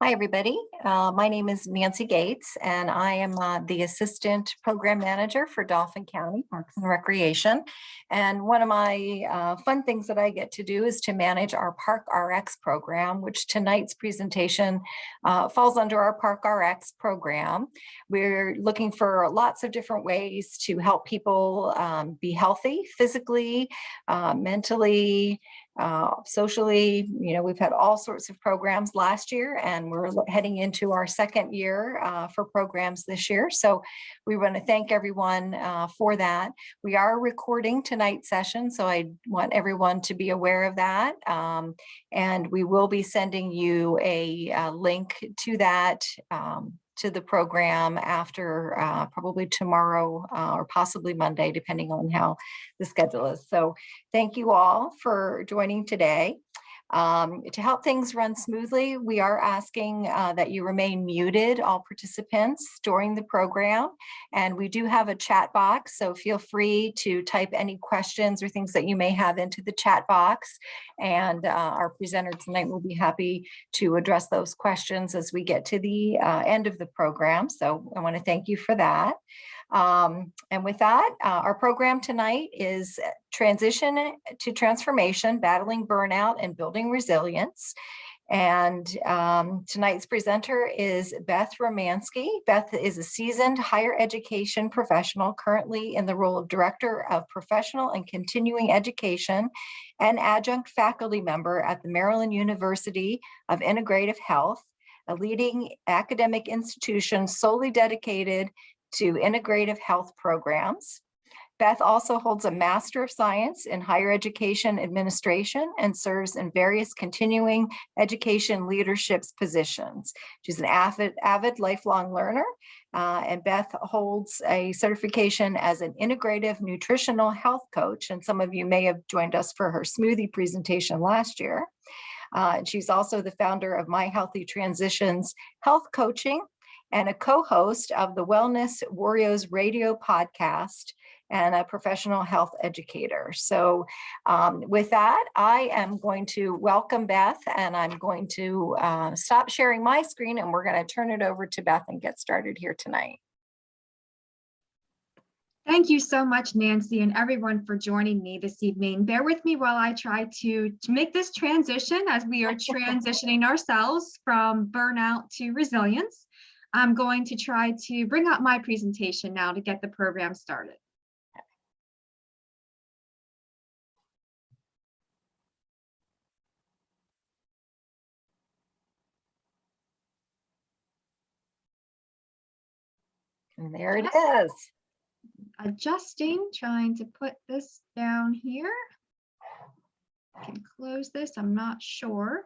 Hi, everybody. My name is Nancy Gates, and I am the Assistant Program Manager for Dauphin County Parks and Recreation. And one of my fun things that I get to do is to manage our Park RX program, which tonight's presentation falls under our Park RX program. We're looking for lots of different ways to help people be healthy physically, mentally, socially. We've had all sorts of programs last year, and we're heading into our second year for programs this year. So we want to thank everyone for that. We are recording tonight's session, so I want everyone to be aware of that. And we will be sending you a link to that to the program after probably tomorrow or possibly Monday, depending on how the schedule is. So thank you all for joining today. To help things run smoothly, we are asking that you remain muted, all participants, during the program. And we do have a chat box, so feel free to type any questions or things that you may have into the chat box. And our presenter tonight will be happy to address those questions as we get to the end of the program. So I want to thank you for that. And with that, our program tonight is Transition to Transformation, Battling Burnout and Building Resilience. And tonight's presenter is Beth Romansky. Beth is a seasoned higher education professional, currently in the role of Director of Professional and Continuing Education and adjunct faculty member at the Maryland University of Integrative Health, a leading academic institution solely dedicated to integrative health programs. Beth also holds a Master of Science in Higher Education Administration and serves in various continuing education leadership positions. She's an avid lifelong learner, and Beth holds a certification as an integrative nutritional health coach, and some of you may have joined us for her smoothie presentation last year. She's also the founder of MyHealthy Transitions Health Coaching and a co-host of the Wellness Warriors radio podcast and a professional health educator. So with that, I am going to welcome Beth, and I'm going to stop sharing my screen, and we're going to turn it over to Beth and get started here tonight. Thank you so much, Nancy, and everyone for joining me this evening. Bear with me while I try to make this transition as we are transitioning ourselves from burnout to resilience. I'm going to try to bring up my presentation now to get the program started. And there it is. Adjusting, trying to put this down here. I can close this, I'm not sure.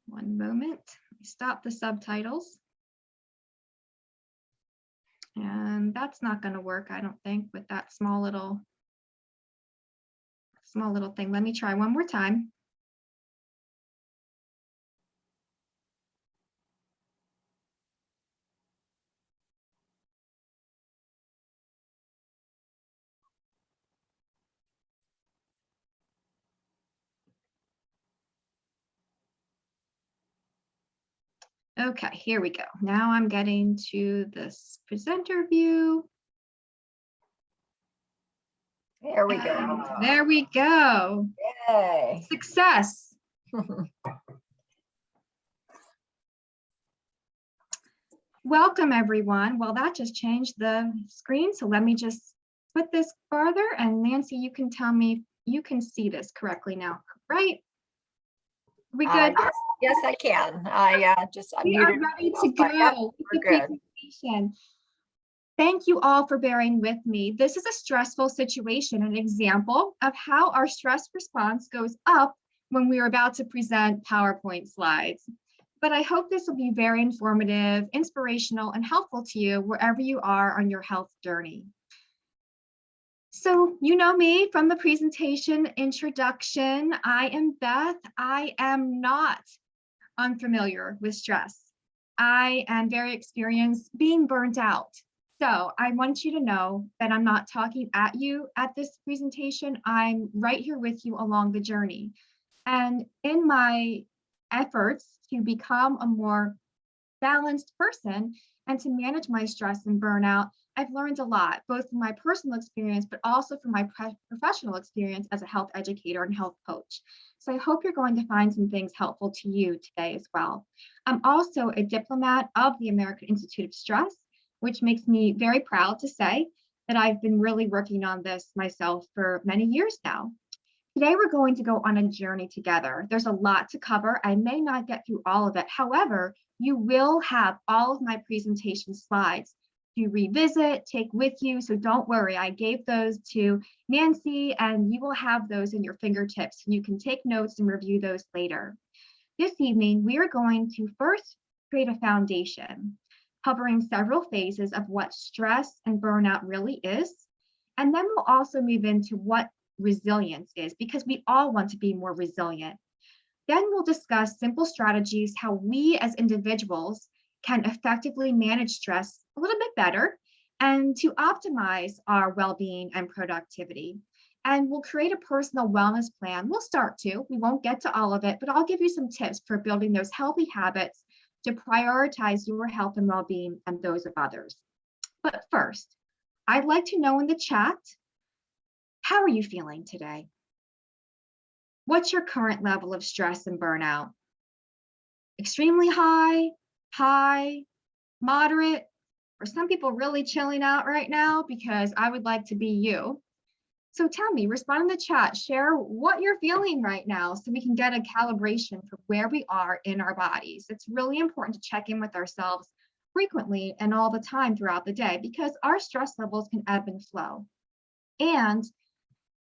One moment, stop the subtitles. And that's not going to work, I don't think, with that small little thing. Let me try one more time. Okay, here we go. Now I'm getting to this presenter view. There we go. There we go. Yay. Success. Welcome, everyone. Well, that just changed the screen, so let me just put this farther, and Nancy, you can tell me you can see this correctly now, right? Are we good? Yes, I can. We are ready to go with the presentation. Thank you all for bearing with me. This is a stressful situation, an example of how our stress response goes up when we are about to present PowerPoint slides. But I hope this will be very informative, inspirational, and helpful to you wherever you are on your health journey. So you know me from the presentation introduction. I am Beth. I am not unfamiliar with stress. I am very experienced being burnt out. So I want you to know that I'm not talking at you at this presentation. I'm right here with you along the journey. And in my efforts to become a more balanced person and to manage my stress and burnout, I've learned a lot, both from my personal experience, but also from my professional experience as a health educator and health coach. So I hope you're going to find some things helpful to you today as well. I'm also a diplomat of the American Institute of Stress, which makes me very proud to say that I've been really working on this myself for many years now. Today, we're going to go on a journey together. There's a lot to cover. I may not get through all of it. However, you will have all of my presentation slides to revisit, take with you. So don't worry, I gave those to Nancy and you will have those in your fingertips. You can take notes and review those later. This evening, we are going to first create a foundation covering several phases of what stress and burnout really is. And then we'll also move into what resilience is, because we all want to be more resilient. Then we'll discuss simple strategies, how we as individuals can effectively manage stress a little bit better and to optimize our well-being and productivity. And we'll create a personal wellness plan. We'll start to, we won't get to all of it, but I'll give you some tips for building those healthy habits to prioritize your health and well-being and those of others. But first, I'd like to know in the chat, how are you feeling today? What's your current level of stress and burnout? Extremely high, high, moderate, or some people really chilling out right now? Because I would like to be you. So tell me, respond in the chat, share what you're feeling right now so we can get a calibration for where we are in our bodies. It's really important to check in with ourselves frequently and all the time throughout the day because our stress levels can ebb and flow. And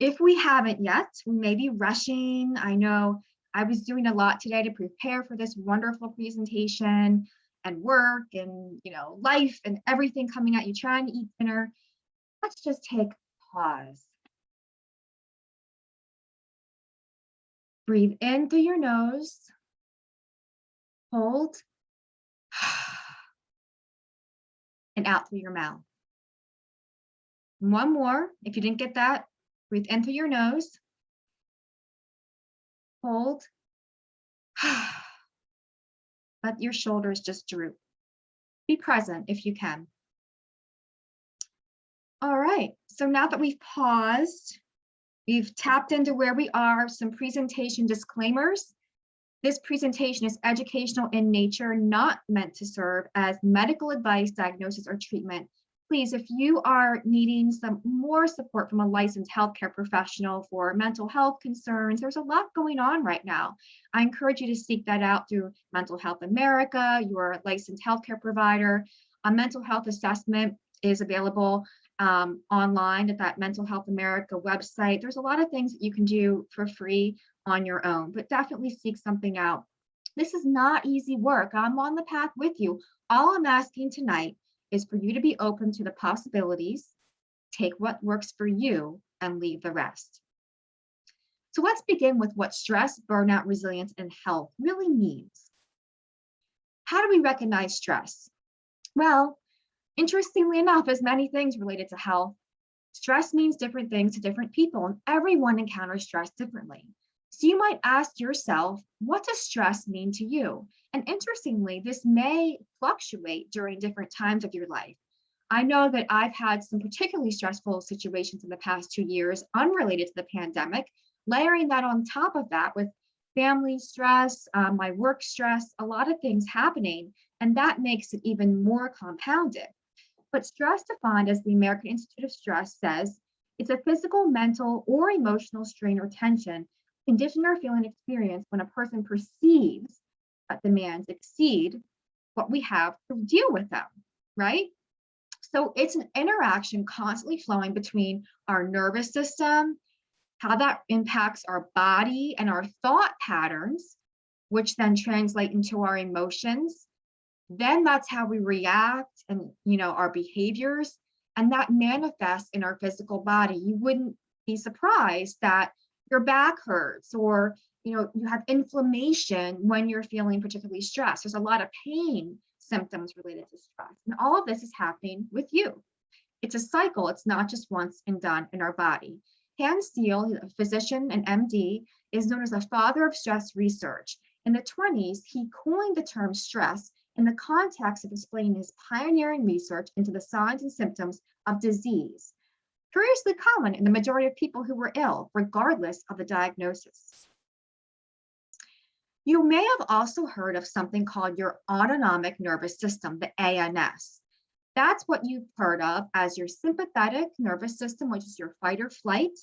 if we haven't yet, we may be rushing. I know I was doing a lot today to prepare for this wonderful presentation and work and life and everything coming at you, trying to eat dinner. Let's just take pause. Breathe in through your nose, hold, and out through your mouth. One more, if you didn't get that, breathe in through your nose, hold, let your shoulders just droop. Be present if you can. All right, so now that we've paused, we've tapped into where we are, some presentation disclaimers. This presentation is educational in nature, not meant to serve as medical advice, diagnosis, or treatment. Please, if you are needing some more support from a licensed healthcare professional for mental health concerns, there's a lot going on right now. I encourage you to seek that out through Mental Health America, your licensed healthcare provider. A mental health assessment is available online at that Mental Health America website. There's a lot of things that you can do for free on your own, but definitely seek something out. This is not easy work. I'm on the path with you. All I'm asking tonight is for you to be open to the possibilities, take what works for you, and leave the rest. So let's begin with what stress, burnout, resilience, and health really means. How do we recognize stress? Well, interestingly enough, as many things related to health, stress means different things to different people, and everyone encounters stress differently. So you might ask yourself, what does stress mean to you? And interestingly, this may fluctuate during different times of your life. I know that I've had some particularly stressful situations in the past 2 years unrelated to the pandemic, layering that on top of that with family stress, my work stress, a lot of things happening, and that makes it even more compounded. But stress, defined as the American Institute of Stress says, it's a physical, mental, or emotional strain or tension, condition or feeling experience when a person perceives that demands exceed what we have to deal with them, right? So it's an interaction constantly flowing between our nervous system, how that impacts our body and our thought patterns, which then translate into our emotions. Then that's how we react and, our behaviors, and that manifests in our physical body. You wouldn't be surprised that your back hurts or, you have inflammation when you're feeling particularly stressed. There's a lot of pain symptoms related to stress, and all of this is happening with you. It's a cycle. It's not just once and done in our body. Hans Steele, a physician and MD, is known as the father of stress research. In the 20s, he coined the term stress in the context of explaining his pioneering research into the signs and symptoms of disease, curiously common in the majority of people who were ill, regardless of the diagnosis. You may have also heard of something called your autonomic nervous system, the ANS. That's what you've heard of as your sympathetic nervous system, which is your fight or flight,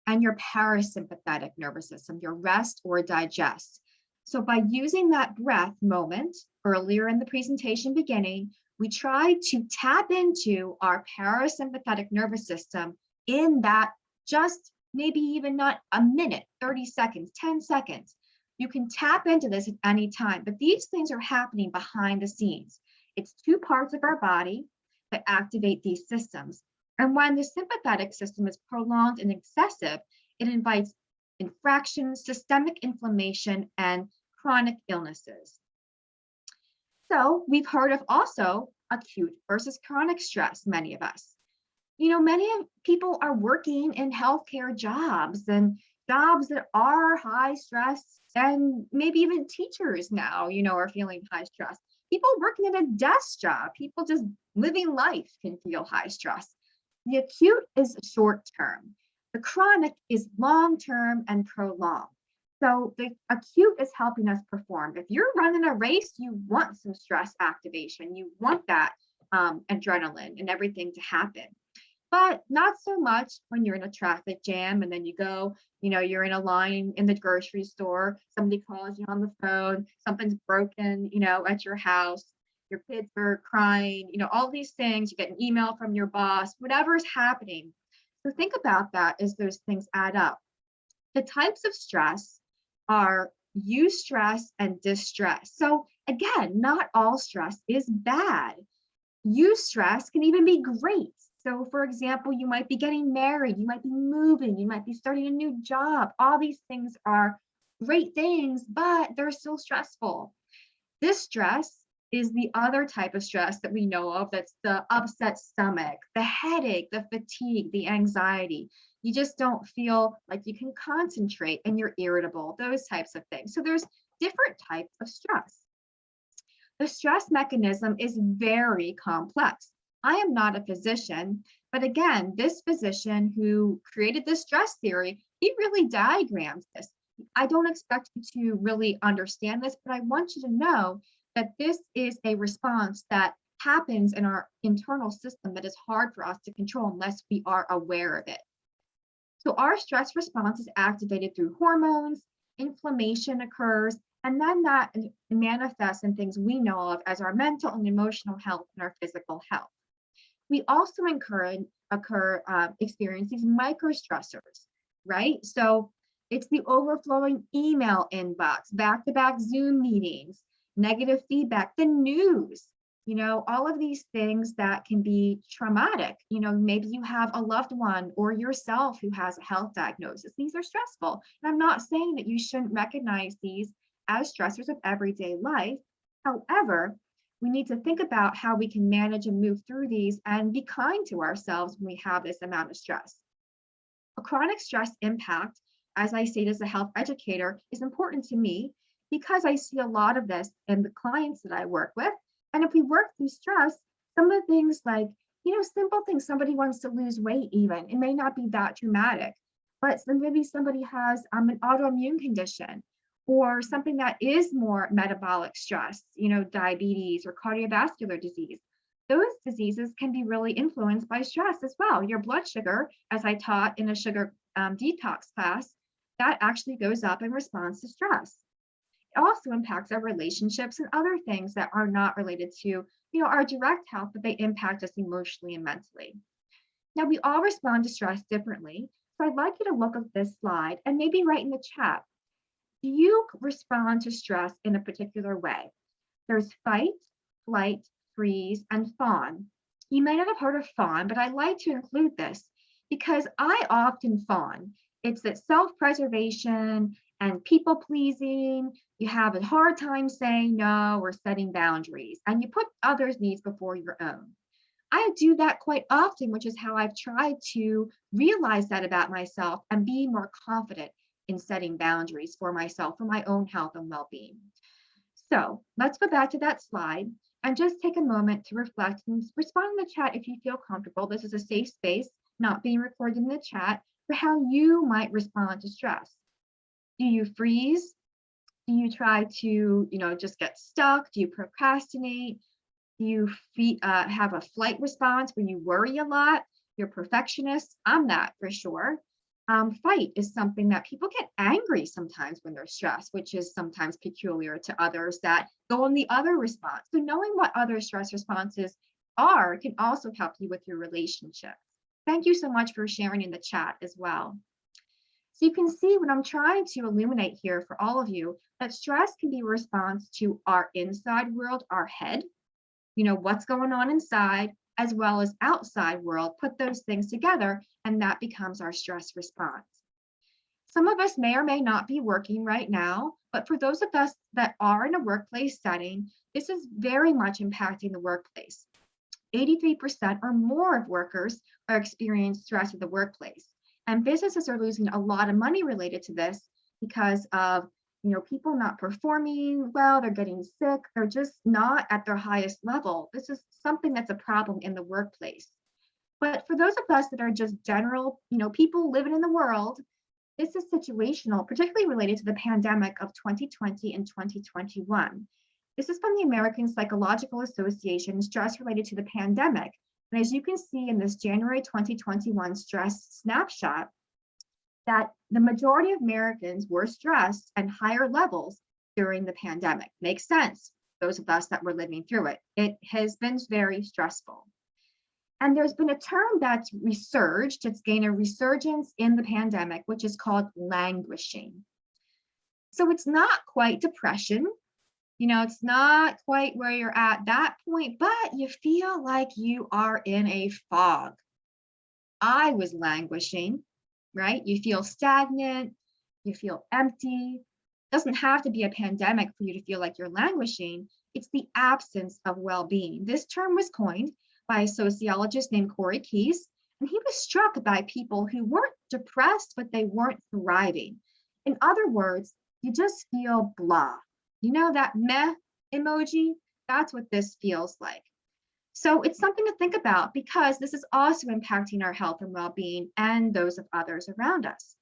and your parasympathetic nervous system, your rest or digest. So by using that breath moment earlier in the presentation beginning, we try to tap into our parasympathetic nervous system in that just maybe even not a minute, 30 seconds, 10 seconds. You can tap into this at any time, but these things are happening behind the scenes. It's two parts of our body that activate these systems. And when the sympathetic system is prolonged and excessive, it invites infraction, systemic inflammation, and chronic illnesses. So we've heard of also acute versus chronic stress, many of us. Many people are working in healthcare jobs and jobs that are high stress, and maybe even teachers now, are feeling high stress. People working at a desk job, people just living life can feel high stress. The acute is short term. The chronic is long term and prolonged. So the acute is helping us perform. If you're running a race, you want some stress activation. You want that adrenaline and everything to happen. But not so much when you're in a traffic jam and then you go, you're in a line in the grocery store, somebody calls you on the phone, something's broken, at your house, your kids are crying, all these things, you get an email from your boss, whatever's happening. So think about that as those things add up. The types of stress are eustress and distress. So again, not all stress is bad. Eustress can even be great. So for example, you might be getting married, you might be moving, you might be starting a new job. All these things are great things, but they're still stressful. Distress is the other type of stress that we know of. That's the upset stomach, the headache, the fatigue, the anxiety. You just don't feel like you can concentrate and you're irritable, those types of things. So there's different types of stress. The stress mechanism is very complex. I am not a physician, but again, this physician who created the stress theory, he really diagrams this. I don't expect you to really understand this, but I want you to know that this is a response that happens in our internal system that is hard for us to control unless we are aware of it. So our stress response is activated through hormones, inflammation occurs, and then that manifests in things we know of as our mental and emotional health and our physical health. We also experience these micro stressors, right? So it's the overflowing email inbox, back-to-back Zoom meetings, negative feedback, the news, all of these things that can be traumatic. Maybe you have a loved one or yourself who has a health diagnosis. These are stressful. And I'm not saying that you shouldn't recognize these as stressors of everyday life. However, we need to think about how we can manage and move through these and be kind to ourselves when we have this amount of stress. A chronic stress impact, as I stated as a health educator, is important to me because I see a lot of this in the clients that I work with. And if we work through stress, some of the things like, simple things, somebody wants to lose weight even, it may not be that dramatic, but maybe somebody has an autoimmune condition or something that is more metabolic stress, diabetes or cardiovascular disease. Those diseases can be really influenced by stress as well. Your blood sugar, as I taught in a sugar detox class, that actually goes up in response to stress. It also impacts our relationships and other things that are not related to, our direct health, but they impact us emotionally and mentally. Now, we all respond to stress differently. So I'd like you to look at this slide and maybe write in the chat. Do you respond to stress in a particular way? There's fight, flight, freeze, and fawn. You may not have heard of fawn, but I like to include this because I often fawn. It's that self-preservation and people-pleasing. You have a hard time saying no or setting boundaries, and you put others' needs before your own. I do that quite often, which is how I've tried to realize that about myself and be more confident. in setting boundaries for myself, for my own health and well-being. So let's go back to that slide and just take a moment to reflect and respond in the chat if you feel comfortable. This is a safe space, not being recorded in the chat, for how you might respond to stress. Do you freeze? Do you try to, just get stuck? Do you procrastinate? Do you have a flight response where you worry a lot? You're a perfectionist. I'm that for sure. Fight is something that people get angry sometimes when they're stressed, which is sometimes peculiar to others that go on the other response. So knowing what other stress responses are can also help you with your relationship. Thank you so much for sharing in the chat as well. So you can see what I'm trying to illuminate here for all of you, that stress can be a response to our inside world, our head, what's going on inside, as well as outside world. Put those things together, and that becomes our stress response. Some of us may or may not be working right now, but for those of us that are in a workplace setting, this is very much impacting the workplace. 83% or more of workers are experiencing stress at the workplace. And businesses are losing a lot of money related to this because of people not performing well, they're getting sick, they're just not at their highest level. This is something that's a problem in the workplace. But for those of us that are just general, people living in the world, this is situational, particularly related to the pandemic of 2020 and 2021. This is from the American Psychological Association, stress related to the pandemic. And as you can see in this January 2021 stress snapshot, that the majority of Americans were stressed at higher levels during the pandemic. Makes sense, those of us that were living through it. It has been very stressful. And there's been a term that's resurged, it's gained a resurgence in the pandemic, which is called languishing. So it's not quite depression, it's not quite where you're at that point, but you feel like you are in a fog. I was languishing, right? You feel stagnant, you feel empty. It doesn't have to be a pandemic for you to feel like you're languishing. It's the absence of well-being. This term was coined by a sociologist named P.A.U.S.E, and he was struck by people who weren't depressed, but they weren't thriving. In other words, you just feel blah. That meh emoji? That's what this feels like. So it's something to think about because this is also impacting our health and well-being and those of others around us.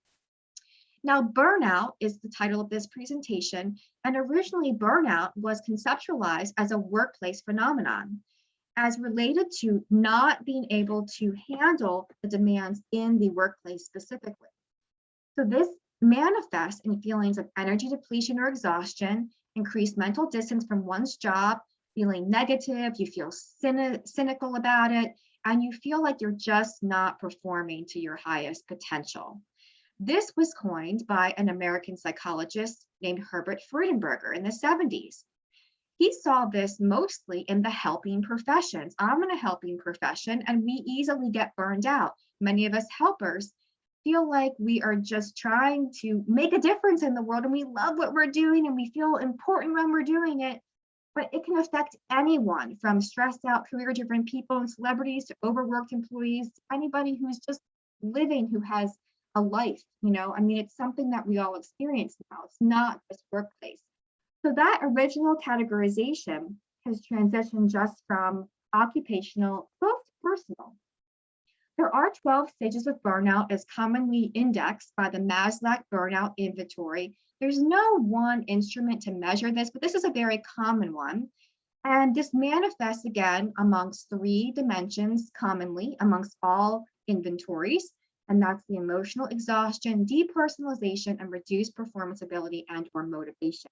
Now, burnout is the title of this presentation, and originally burnout was conceptualized as a workplace phenomenon, as related to not being able to handle the demands in the workplace specifically. So this manifests in feelings of energy depletion or exhaustion, increased mental distance from one's job, feeling negative, you feel cynical about it, and you feel like you're just not performing to your highest potential. This was coined by an American psychologist named Herbert Freudenberger in the 70s. He saw this mostly in the helping professions. I'm in a helping profession, and we easily get burned out. Many of us helpers feel like we are just trying to make a difference in the world, and we love what we're doing, and we feel important when we're doing it. But it can affect anyone, from stressed out career-driven people and celebrities to overworked employees, anybody who's just living, who has a life, it's something that we all experience now. It's not just workplace. So that original categorization has transitioned just from occupational both to personal. There are 12 stages of burnout as commonly indexed by the Maslow Burnout Inventory. There's no one instrument to measure this, but this is a very common one. And this manifests again amongst 3 dimensions commonly amongst all inventories. And that's the emotional exhaustion, depersonalization, and reduced performance ability and or motivation.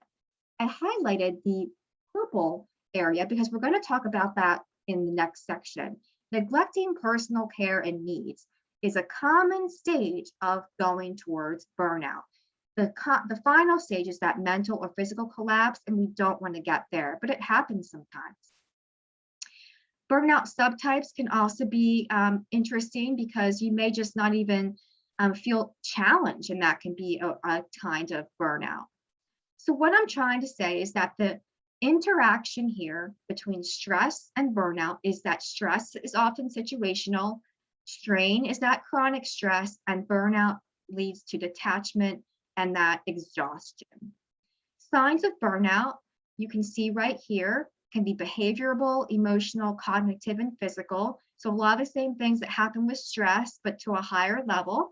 I highlighted the purple area because we're going to talk about that in the next section. Neglecting personal care and needs is a common stage of going towards burnout. The final stage is that mental or physical collapse, and we don't want to get there, but it happens sometimes. Burnout subtypes can also be interesting because you may just not even feel challenged, and that can be a kind of burnout. So what I'm trying to say is that the interaction here between stress and burnout is that stress is often situational, strain is that chronic stress, and burnout leads to detachment, and that exhaustion. Signs of burnout, you can see right here, can be behavioral, emotional, cognitive, and physical. So a lot of the same things that happen with stress, but to a higher level.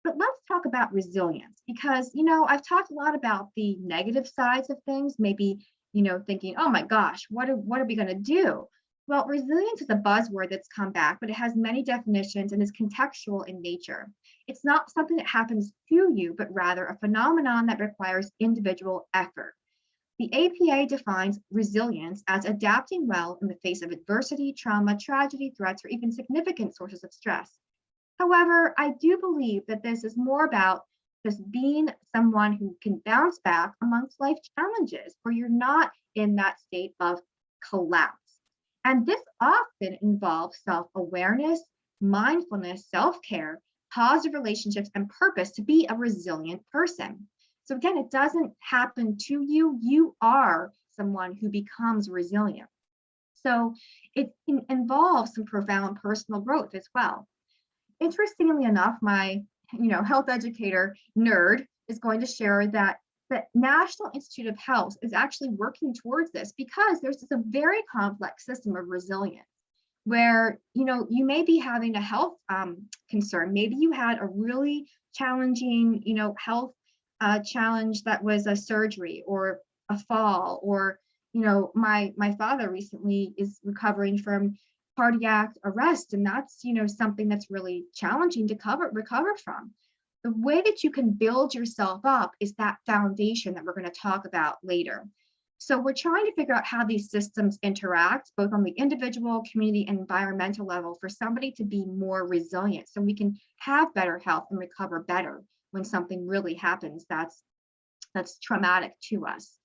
But let's talk about resilience because, I've talked a lot about the negative sides of things, maybe, thinking, oh my gosh, what are we going to do? Well, resilience is a buzzword that's come back, but it has many definitions and is contextual in nature. It's not something that happens to you, but rather a phenomenon that requires individual effort. The APA defines resilience as adapting well in the face of adversity, trauma, tragedy, threats, or even significant sources of stress. However, I do believe that this is more about just being someone who can bounce back amongst life challenges where you're not in that state of collapse. And this often involves self-awareness, mindfulness, self-care, positive relationships, and purpose to be a resilient person. So again, it doesn't happen to you. You are someone who becomes resilient. So it involves some profound personal growth as well. Interestingly enough, my health educator nerd is going to share that the National Institute of Health is actually working towards this because there's a very complex system of resilience where you may be having a health concern. Maybe you had a really challenging health challenge that was a surgery or a fall, or my father recently is recovering from cardiac arrest, and that's something that's really challenging to recover from. The way that you can build yourself up is that foundation that we're going to talk about later. So we're trying to figure out how these systems interact both on the individual, community, and environmental level for somebody to be more resilient so we can have better health and recover better when something really happens that's traumatic to us.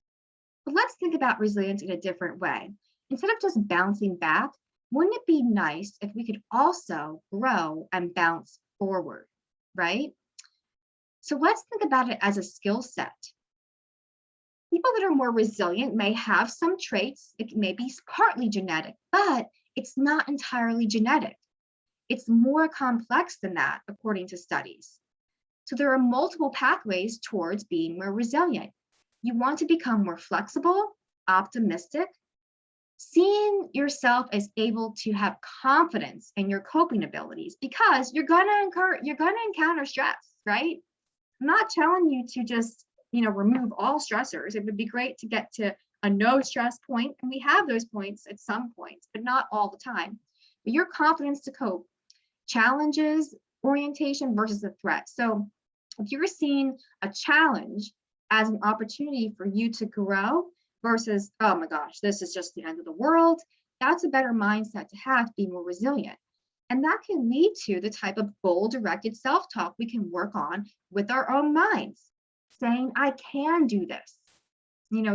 But let's think about resilience in a different way. Instead of just bouncing back, wouldn't it be nice if we could also grow and bounce forward, right? So let's think about it as a skill set. People that are more resilient may have some traits. It may be partly genetic, but it's not entirely genetic. It's more complex than that, according to studies. So there are multiple pathways towards being more resilient. You want to become more flexible, optimistic, seeing yourself as able to have confidence in your coping abilities because you're gonna encounter stress, right? I'm not telling you to just remove all stressors. It would be great to get to a no stress point, and we have those points at some points, but not all the time. But your confidence to cope, challenges, orientation versus a threat. So if you're seeing a challenge as an opportunity for you to grow versus, oh my gosh, this is just the end of the world, that's a better mindset to have to be more resilient. And that can lead to the type of goal-directed self-talk we can work on with our own minds, saying, I can do this.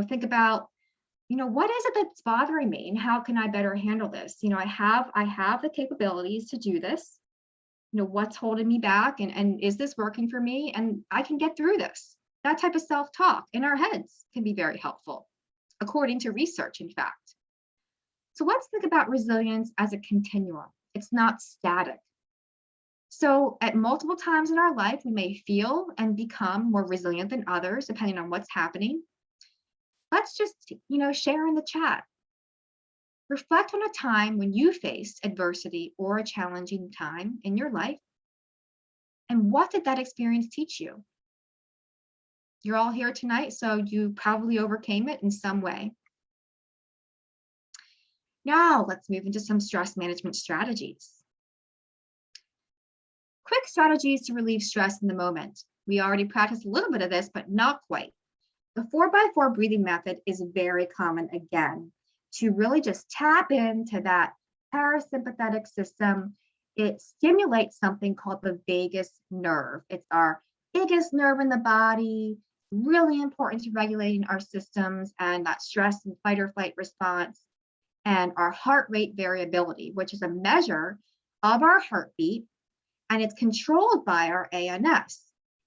Think about, what is it that's bothering me and how can I better handle this? I have the capabilities to do this. What's holding me back and is this working for me? And I can get through this. That type of self-talk in our heads can be very helpful, according to research, in fact. So let's think about resilience as a continuum. It's not static. So at multiple times in our life, we may feel and become more resilient than others, depending on what's happening. Let's just, share in the chat. Reflect on a time when you faced adversity or a challenging time in your life. And what did that experience teach you? You're all here tonight, so you probably overcame it in some way. Now let's move into some stress management strategies. Quick strategies to relieve stress in the moment. We already practiced a little bit of this, but not quite. The 4x4 breathing method is very common again to really just tap into that parasympathetic system. It stimulates something called the vagus nerve. It's our biggest nerve in the body, really important to regulating our systems and that stress and fight or flight response, and our heart rate variability, which is a measure of our heartbeat, and it's controlled by our ANS.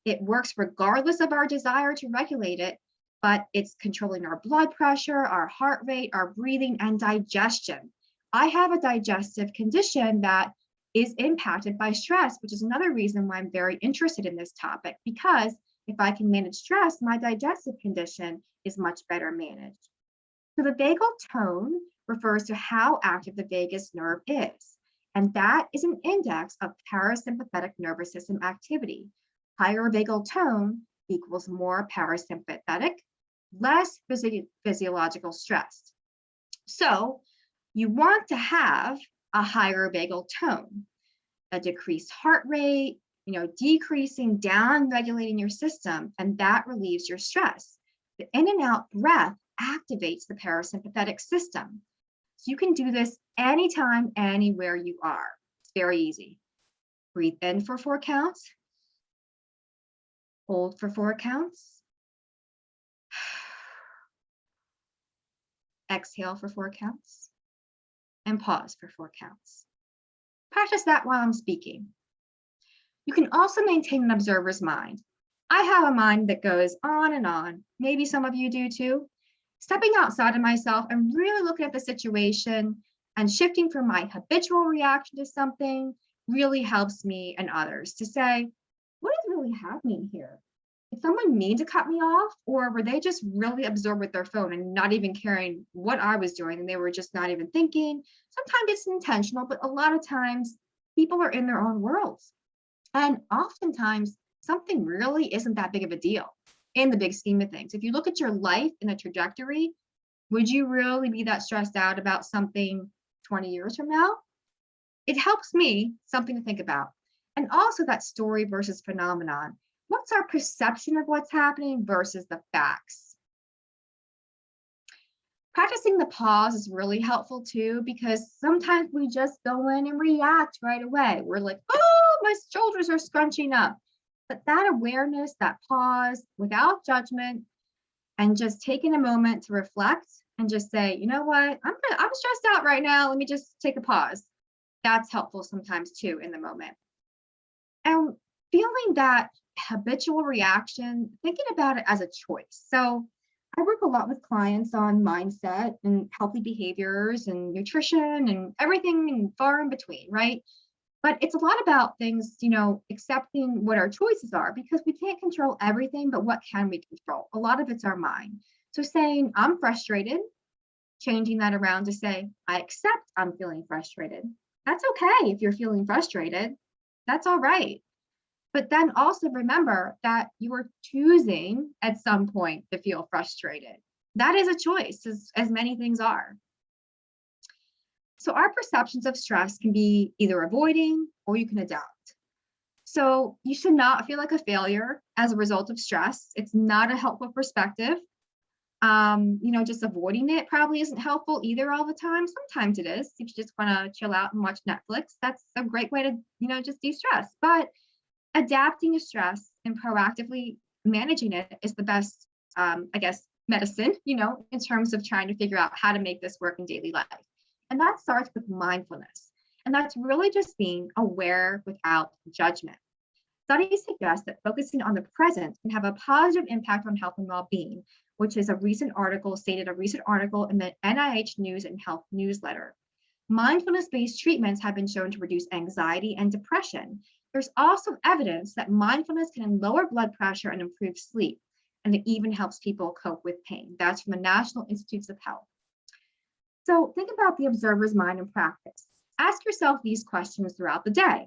It works regardless of our desire to regulate it, but it's controlling our blood pressure, our heart rate, our breathing, and digestion. I have a digestive condition that is impacted by stress, which is another reason why I'm very interested in this topic, because If I can manage stress, my digestive condition is much better managed. So the vagal tone refers to how active the vagus nerve is, and that is an index of parasympathetic nervous system activity. Higher vagal tone equals more parasympathetic, less physiological stress. So you want to have a higher vagal tone, a decreased heart rate, decreasing, down regulating your system, and that relieves your stress. The in and out breath activates the parasympathetic system. So you can do this anytime, anywhere you are. It's very easy. Breathe in for 4 counts. Hold for 4 counts. Exhale for 4 counts. And pause for 4 counts. Practice that while I'm speaking. You can also maintain an observer's mind. I have a mind that goes on and on. Maybe some of you do too. Stepping outside of myself and really looking at the situation and shifting from my habitual reaction to something really helps me and others to say, what is really happening here? Did someone mean to cut me off, or were they just really absorbed with their phone and not even caring what I was doing, and they were just not even thinking? Sometimes it's intentional, but a lot of times people are in their own worlds. And oftentimes something really isn't that big of a deal in the big scheme of things. If you look at your life in a trajectory, would you really be that stressed out about something 20 years from now? It helps me, something to think about. And also that story versus phenomenon. What's our perception of what's happening versus the facts? Practicing the pause is really helpful too, because sometimes we just go in and react right away. We're like, oh, my shoulders are scrunching up. But that awareness, that pause without judgment, and just taking a moment to reflect and just say, you know what, I'm stressed out right now. Let me just take a pause. That's helpful sometimes too in the moment. And feeling that habitual reaction, thinking about it as a choice. So I work a lot with clients on mindset and healthy behaviors and nutrition and everything far in between, right? But it's a lot about things, accepting what our choices are, because we can't control everything, but what can we control? A lot of it's our mind. So saying, I'm frustrated, changing that around to say, I accept I'm feeling frustrated. That's okay if you're feeling frustrated. That's all right. But then also remember that you are choosing at some point to feel frustrated. That is a choice, as many things are. So our perceptions of stress can be either avoiding or you can adapt. So you should not feel like a failure as a result of stress. It's not a helpful perspective. Just avoiding it probably isn't helpful either all the time. Sometimes it is. If you just want to chill out and watch Netflix, that's a great way to, just de-stress. But adapting to stress and proactively managing it is the best, medicine, in terms of trying to figure out how to make this work in daily life. And that starts with mindfulness. And that's really just being aware without judgment. Studies suggest that focusing on the present can have a positive impact on health and well-being, which is a recent article in the NIH News and Health newsletter. Mindfulness-based treatments have been shown to reduce anxiety and depression. There's also evidence that mindfulness can lower blood pressure and improve sleep, and it even helps people cope with pain. That's from the National Institutes of Health. So think about the observer's mind in practice. Ask yourself these questions throughout the day.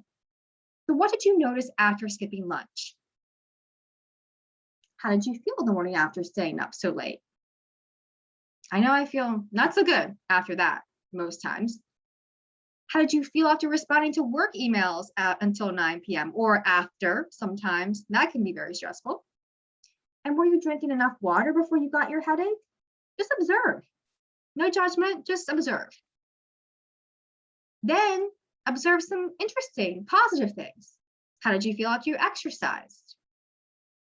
So what did you notice after skipping lunch? How did you feel the morning after staying up so late? I know I feel not so good after that most times. How did you feel after responding to work emails until 9 p.m. or after sometimes? That can be very stressful. And were you drinking enough water before you got your headache? Just observe. No judgment, just observe. Then observe some interesting, positive things. How did you feel after you exercised?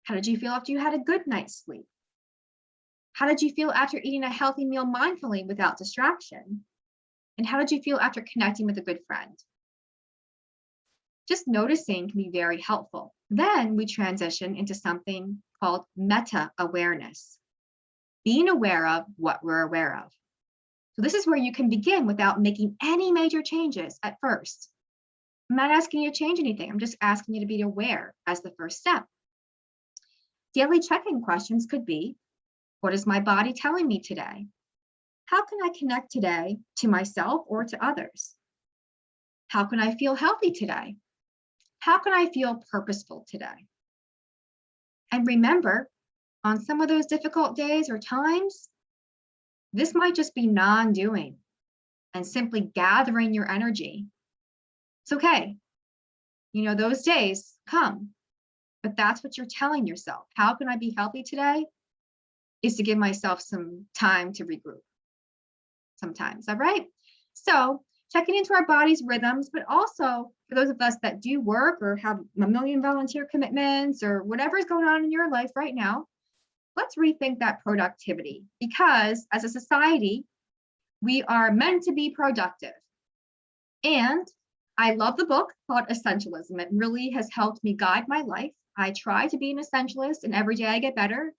How did you feel after you had a good night's sleep? How did you feel after eating a healthy meal mindfully without distraction? And how did you feel after connecting with a good friend? Just noticing can be very helpful. Then we transition into something called meta-awareness, being aware of what we're aware of. So this is where you can begin without making any major changes at first. I'm not asking you to change anything. I'm just asking you to be aware as the first step. Daily check-in questions could be, what is my body telling me today? How can I connect today to myself or to others? How can I feel healthy today? How can I feel purposeful today? And remember, on some of those difficult days or times, this might just be non-doing and simply gathering your energy. It's okay. Those days come, but that's what you're telling yourself. How can I be healthy today? Is to give myself some time to regroup sometimes, all right? So checking into our body's rhythms, but also for those of us that do work or have a million volunteer commitments or whatever's going on in your life right now, let's rethink that productivity, because as a society, we are meant to be productive. And I love the book called Essentialism. It really has helped me guide my life. I try to be an essentialist, and every day I get better.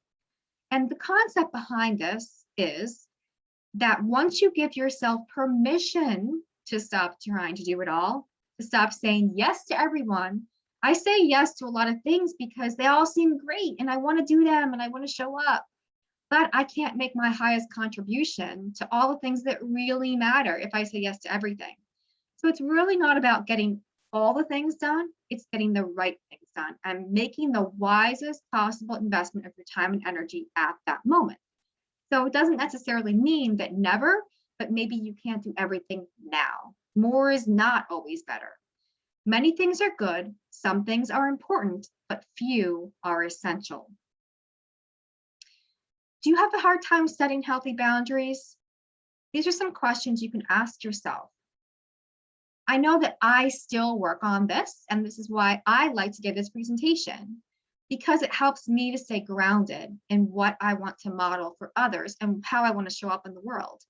And the concept behind this is that once you give yourself permission to stop trying to do it all, to stop saying yes to everyone. I say yes to a lot of things because they all seem great and I want to do them and I want to show up. But I can't make my highest contribution to all the things that really matter if I say yes to everything. So it's really not about getting all the things done, it's getting the right things done and making the wisest possible investment of your time and energy at that moment. So it doesn't necessarily mean that never, but maybe you can't do everything now. More is not always better. Many things are good, some things are important, but few are essential. Do you have a hard time setting healthy boundaries? These are some questions you can ask yourself. I know that I still work on this, and this is why I like to give this presentation, because it helps me to stay grounded in what I want to model for others and how I want to show up in the world.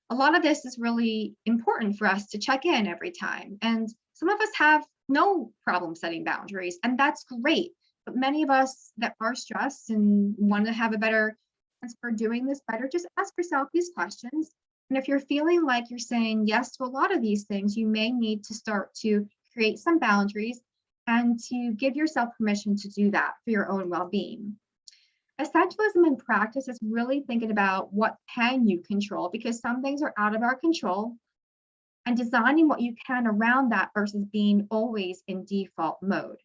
A lot of this is really important for us to check in every time. And some of us have no problem setting boundaries, and that's great. But many of us that are stressed and want to have a better chance for doing this better, just ask yourself these questions. And if you're feeling like you're saying yes to a lot of these things, you may need to start to create some boundaries and to give yourself permission to do that for your own well-being. Essentialism in practice is really thinking about what can you control, because some things are out of our control, and designing what you can around that versus being always in default mode.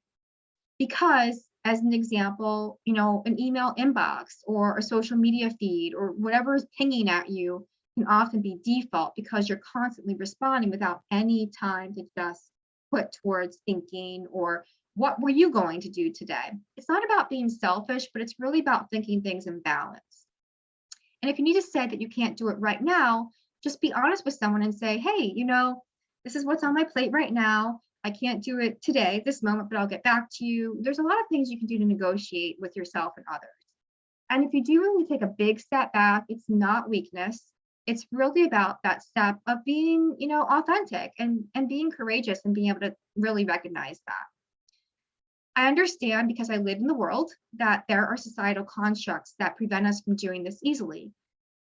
Because as an example, an email inbox or a social media feed or whatever is pinging at you can often be default because you're constantly responding without any time to just put towards thinking or what were you going to do today? It's not about being selfish, but it's really about thinking things in balance. And if you need to say that you can't do it right now, just be honest with someone and say, hey, this is what's on my plate right now. I can't do it today, this moment, but I'll get back to you. There's a lot of things you can do to negotiate with yourself and others. And if you do really take a big step back, it's not weakness. It's really about that step of being, authentic and being courageous and being able to really recognize that. I understand, because I live in the world, that there are societal constructs that prevent us from doing this easily.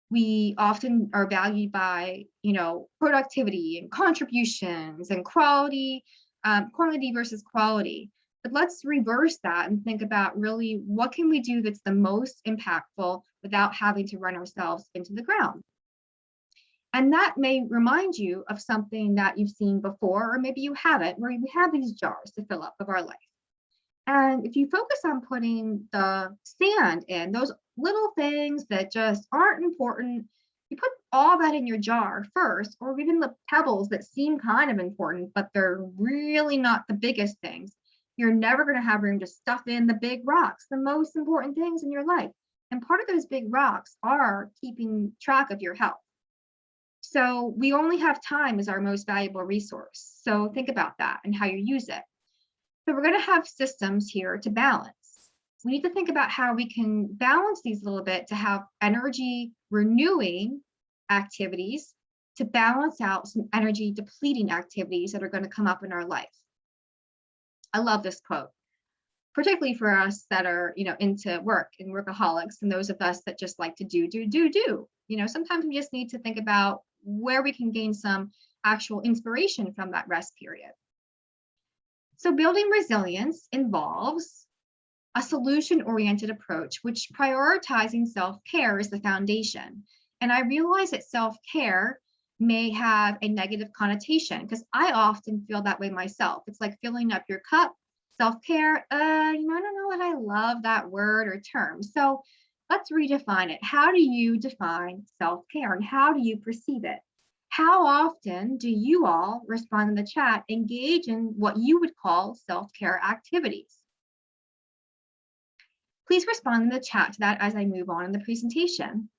We often are valued by, productivity and contributions and quality, quantity versus quality. But let's reverse that and think about really what can we do that's the most impactful without having to run ourselves into the ground. And that may remind you of something that you've seen before, or maybe you haven't, where we have these jars to fill up of our life. And if you focus on putting the sand in, those little things that just aren't important, you put all that in your jar first, or even the pebbles that seem kind of important, but they're really not the biggest things. You're never going to have room to stuff in the big rocks, the most important things in your life. And part of those big rocks are keeping track of your health. So we only have time as our most valuable resource. So think about that and how you use it. So we're going to have systems here to balance. We need to think about how we can balance these a little bit to have energy renewing activities to balance out some energy depleting activities that are going to come up in our life. I love this quote, particularly for us that are, into work and workaholics, and those of us that just like to do. Sometimes we just need to think about where we can gain some actual inspiration from that rest period. So building resilience involves a solution-oriented approach, which prioritizing self-care is the foundation. And I realize that self-care may have a negative connotation because I often feel that way myself. It's like filling up your cup, self-care. I don't know that I love that word or term. So let's redefine it. How do you define self-care and how do you perceive it? How often do you all respond in the chat, engage in what you would call self-care activities? Please respond in the chat to that as I move on in the presentation.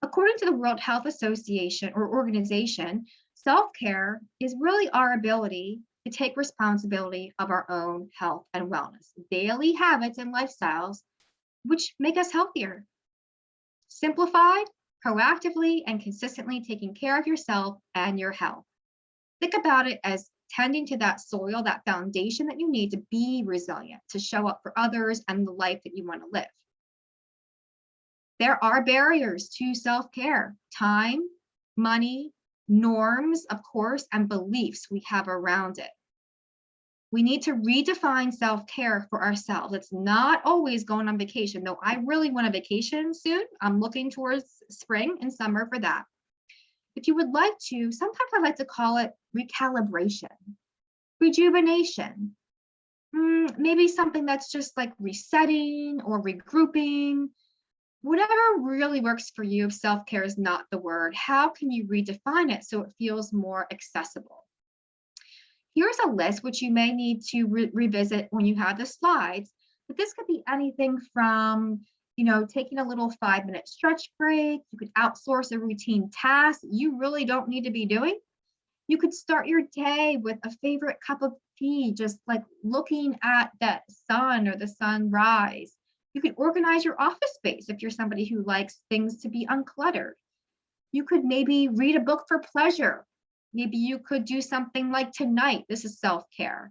According to the World Health Association or organization, self-care is really our ability to take responsibility of our own health and wellness, daily habits and lifestyles, which make us healthier. Simplified, proactively, and consistently taking care of yourself and your health. Think about it as tending to that soil, that foundation that you need to be resilient, to show up for others and the life that you want to live. There are barriers to self-care: time, money, norms, of course, and beliefs we have around it. We need to redefine self-care for ourselves. It's not always going on vacation, though I really want a vacation soon. I'm looking towards spring and summer for that. If you would like to, sometimes I like to call it recalibration, rejuvenation, maybe something that's just like resetting or regrouping. Whatever really works for you, if self-care is not the word, how can you redefine it so it feels more accessible? Here's a list which you may need to revisit when you have the slides, but this could be anything from, taking a little 5-minute stretch break. You could outsource a routine task you really don't need to be doing. You could start your day with a favorite cup of tea, just like looking at the sun or the sunrise. You could organize your office space if you're somebody who likes things to be uncluttered. You could maybe read a book for pleasure. Maybe you could do something like tonight. This is self-care.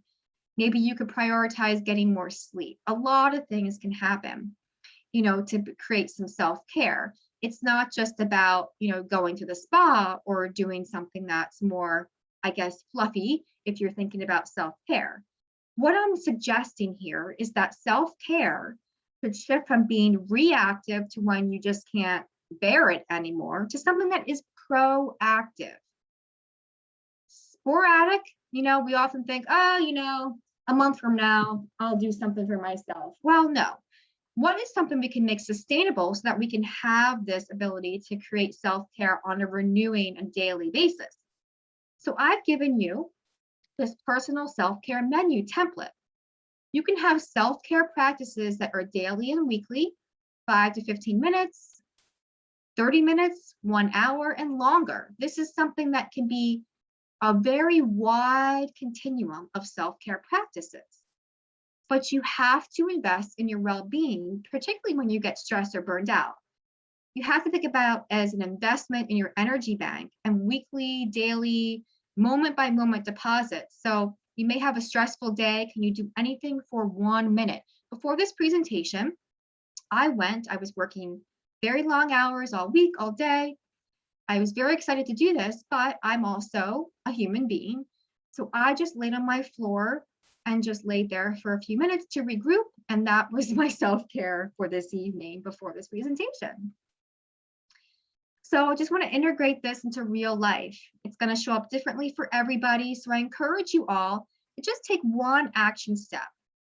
Maybe you could prioritize getting more sleep. A lot of things can happen, to create some self-care. It's not just about, going to the spa or doing something that's more, I guess, fluffy if you're thinking about self-care. What I'm suggesting here is that self-care could shift from being reactive to when you just can't bear it anymore to something that is proactive. Sporadic, we often think, a month from now, I'll do something for myself. Well, no. What is something we can make sustainable so that we can have this ability to create self-care on a renewing and daily basis? So I've given you this personal self-care menu template. You can have self-care practices that are daily and weekly, 5 to 15 minutes, 30 minutes, 1 hour, and longer. This is something that can be a very wide continuum of self-care practices. But you have to invest in your well-being, particularly when you get stressed or burned out. You have to think about as an investment in your energy bank and weekly, daily, moment-by-moment deposits. So you may have a stressful day. Can you do anything for 1 minute? Before this presentation, I was working very long hours all week, all day. I was very excited to do this, but I'm also a human being. So I just laid on my floor and just laid there for a few minutes to regroup. And that was my self-care for this evening before this presentation. So I just want to integrate this into real life. It's going to show up differently for everybody. So I encourage you all to just take one action step,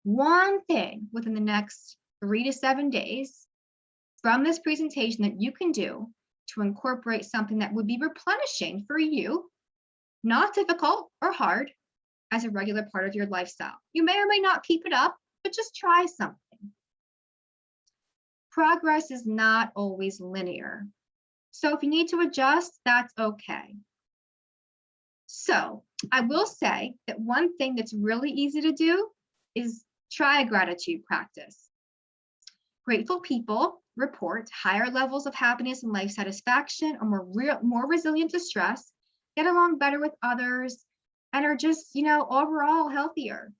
one thing within the next 3 to 7 days from this presentation that you can do to incorporate something that would be replenishing for you, not difficult or hard, as a regular part of your lifestyle. You may or may not keep it up, but just try something. Progress is not always linear. So if you need to adjust, that's okay. So I will say that one thing that's really easy to do is try a gratitude practice. Grateful people report higher levels of happiness and life satisfaction, are more resilient to stress, get along better with others, and are just, overall healthier.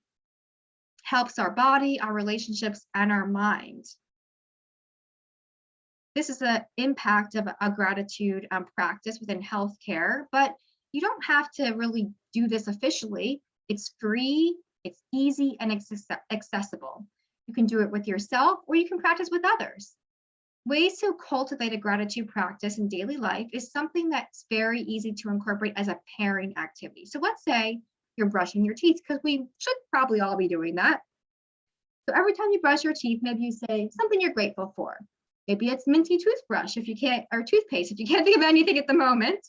Helps our body, our relationships, and our mind. This is the impact of a gratitude practice within healthcare, but you don't have to really do this officially. It's free, it's easy, and accessible. You can do it with yourself, or you can practice with others. Ways to cultivate a gratitude practice in daily life is something that's very easy to incorporate as a pairing activity. So let's say you're brushing your teeth, because we should probably all be doing that. So every time you brush your teeth, maybe you say something you're grateful for. Maybe it's minty toothbrush if you can't, or toothpaste if you can't think of anything at the moment.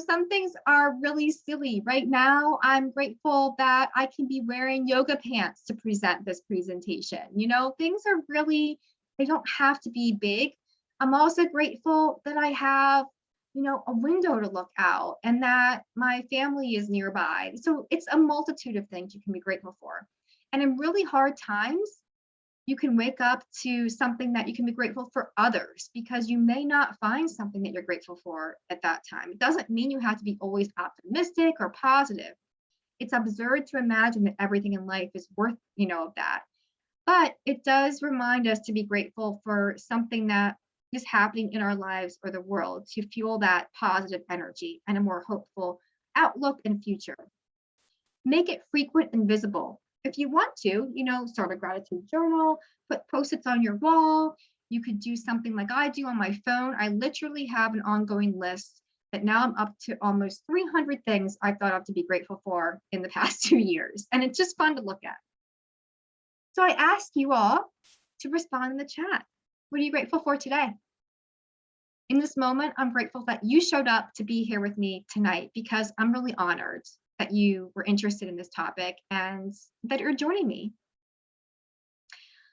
Some things are really silly. Right now, I'm grateful that I can be wearing yoga pants to present this presentation. Things are really, they don't have to be big. I'm also grateful that I have, a window to look out and that my family is nearby. So it's a multitude of things you can be grateful for. And in really hard times, you can wake up to something that you can be grateful for others, because you may not find something that you're grateful for at that time. It doesn't mean you have to be always optimistic or positive. It's absurd to imagine that everything in life is worth, that. But it does remind us to be grateful for something that is happening in our lives or the world, to fuel that positive energy and a more hopeful outlook and future. Make it frequent and visible. If you want to, start a gratitude journal, put Post-its on your wall. You could do something like I do on my phone. I literally have an ongoing list that now I'm up to almost 300 things I've thought of to be grateful for in the past 2 years. And it's just fun to look at. So I ask you all to respond in the chat. What are you grateful for today? In this moment, I'm grateful that you showed up to be here with me tonight, because I'm really honored that you were interested in this topic and that you're joining me.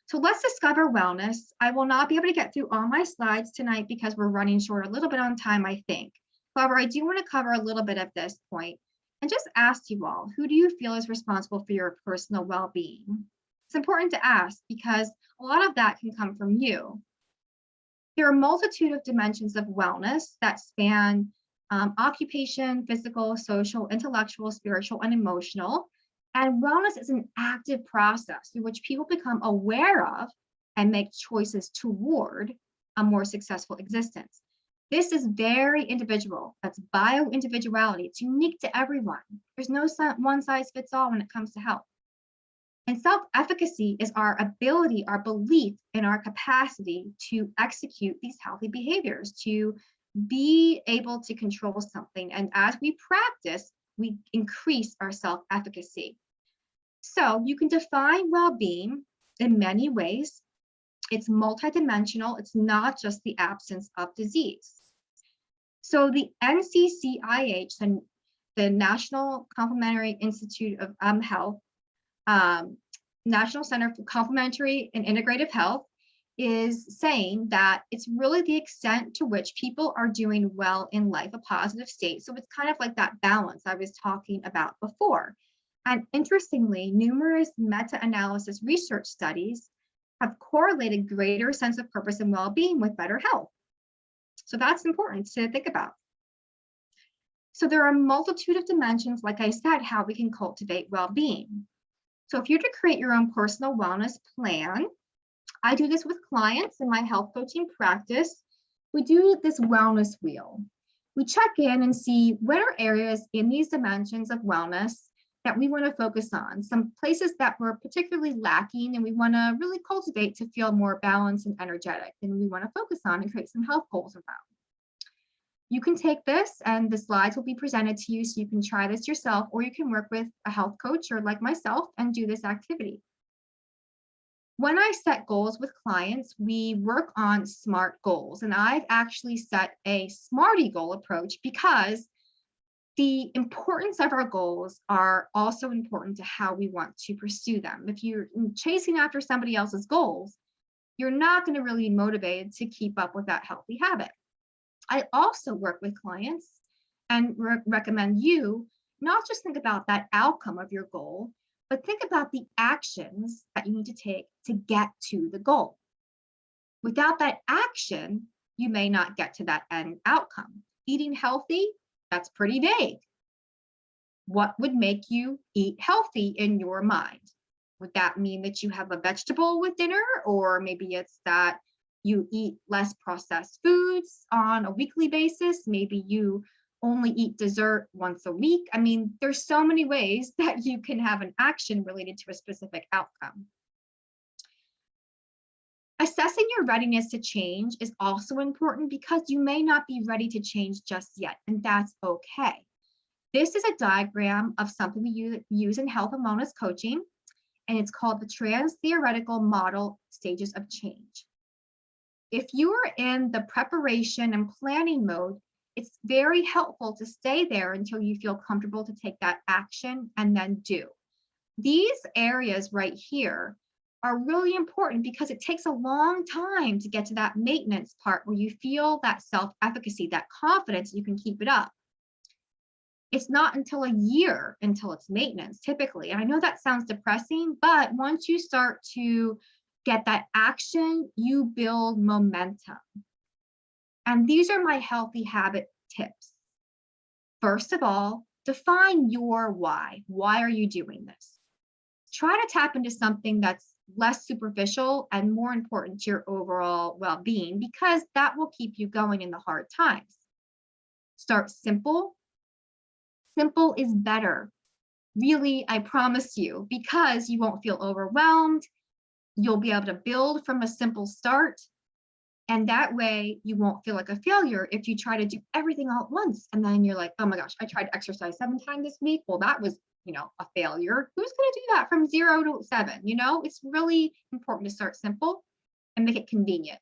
So let's discover wellness. I will not be able to get through all my slides tonight because we're running short a little bit on time, I think. However, I do want to cover a little bit of this point and just ask you all, who do you feel is responsible for your personal well-being? It's important to ask because a lot of that can come from you. There are a multitude of dimensions of wellness that span occupation, physical, social, intellectual, spiritual, and emotional. And wellness is an active process through which people become aware of and make choices toward a more successful existence. This is very individual. That's bio-individuality. It's unique to everyone. There's no one size fits all when it comes to health. And self-efficacy is our ability, our belief in our capacity to execute these healthy behaviors, to be able to control something. And as we practice, we increase our self-efficacy. So you can define well-being in many ways. It's multidimensional. It's not just the absence of disease. So the NCCIH, the National Complementary Institute of Health, National Center for Complementary and Integrative Health, is saying that it's really the extent to which people are doing well in life, a positive state. So it's kind of like that balance I was talking about before. And interestingly, numerous meta-analysis research studies have correlated greater sense of purpose and well-being with better health. So that's important to think about. So there are a multitude of dimensions, like I said, how we can cultivate well-being. So if you're to create your own personal wellness plan, I do this with clients in my health coaching practice. We do this wellness wheel. We check in and see what are areas in these dimensions of wellness that we want to focus on, some places that we're particularly lacking and we want to really cultivate to feel more balanced and energetic, and we want to focus on and create some health goals around. You can take this and the slides will be presented to you so you can try this yourself, or you can work with a health coach or like myself and do this activity. When I set goals with clients, we work on SMART goals, and I've actually set a SMARTY goal approach because the importance of our goals are also important to how we want to pursue them. If you're chasing after somebody else's goals, you're not going to really be motivated to keep up with that healthy habit. I also work with clients and recommend you not just think about that outcome of your goal, but think about the actions that you need to take to get to the goal. Without that action, you may not get to that end outcome. Eating healthy, that's pretty vague. What would make you eat healthy in your mind? Would that mean that you have a vegetable with dinner? Or maybe it's that you eat less processed foods on a weekly basis. Maybe you only eat dessert once a week. I mean, there's so many ways that you can have an action related to a specific outcome. Assessing your readiness to change is also important because you may not be ready to change just yet, and that's okay. This is a diagram of something we use in health and wellness coaching, and it's called the Trans-Theoretical Model Stages of Change. If you are in the preparation and planning mode, it's very helpful to stay there until you feel comfortable to take that action and then do. These areas right here are really important because it takes a long time to get to that maintenance part where you feel that self-efficacy, that confidence you can keep it up. It's not until a year until it's maintenance typically. And I know that sounds depressing, but once you start to get that action, you build momentum. And these are my healthy habit tips. First of all, define your why. Why are you doing this? Try to tap into something that's less superficial and more important to your overall well-being, because that will keep you going in the hard times. Start simple. Simple is better. Really, I promise you, because you won't feel overwhelmed. You'll be able to build from a simple start. And that way you won't feel like a failure if you try to do everything all at once. And then you're like, oh my gosh, I tried to exercise 7 times this week. Well, that was, a failure. Who's going to do that from 0 to 7? It's really important to start simple and make it convenient.